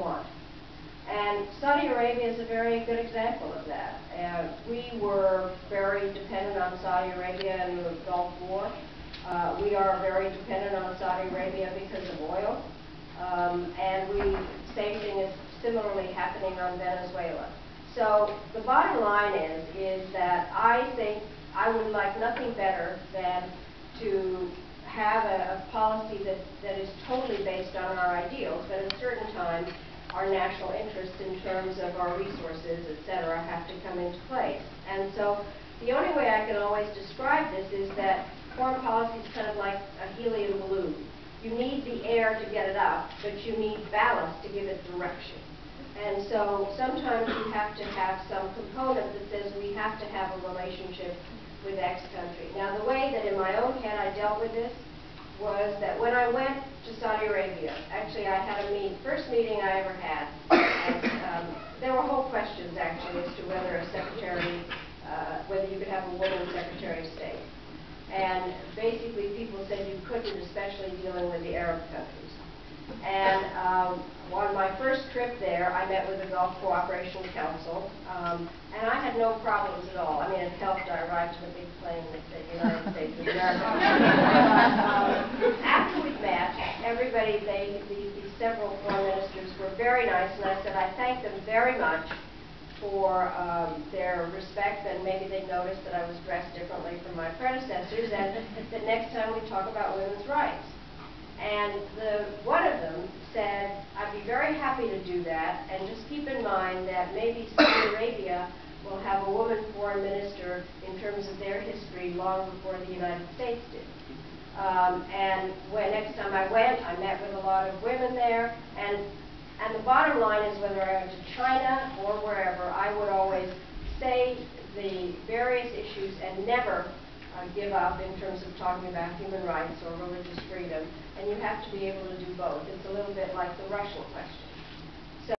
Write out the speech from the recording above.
want. And Saudi Arabia is a very good example of that. We were very dependent on Saudi Arabia in the Gulf War. We are very dependent on Saudi Arabia because of oil. Same thing is similarly happening on Venezuela. So the bottom line is that I think I would like nothing better than to have a policy that is totally based on our ideals, but at certain times our national interests in terms of our resources, etc., have to come into place. And so the only way I can always describe this is that foreign policy is kind of like a helium balloon. You need the air to get it up, but you need ballast to give it direction. And so sometimes you have to have some component that says we have to have a relationship with X country. Now, the way that in my own head I dealt with this was that when I went to Saudi Arabia, actually I had first meeting I ever had, and there were whole questions actually as to whether a secretary, whether you could have a woman secretary of state. And basically people said you couldn't, especially dealing with the Arab countries. And on my first trip there, I met with the Gulf Cooperation Council, and I had no problems at all. I mean, it helped. I arrived in a big plane that said United States of America. After we met, everybody, these several foreign ministers were very nice, and I said I thank them very much for their respect, and maybe they noticed that I was dressed differently from my predecessors, and that next time we talk about women's rights. And one of them said, I'd be very happy to do that, and just keep in mind that maybe Saudi Arabia will have a woman foreign minister in terms of their history long before the United States did. And next time I went, I met with a lot of women there, and the bottom line is whether I went to China or wherever, I would always say the various issues and never give up in terms of talking about human rights or religious freedom, and you have to be able to do both. It's a little bit like the Russian question.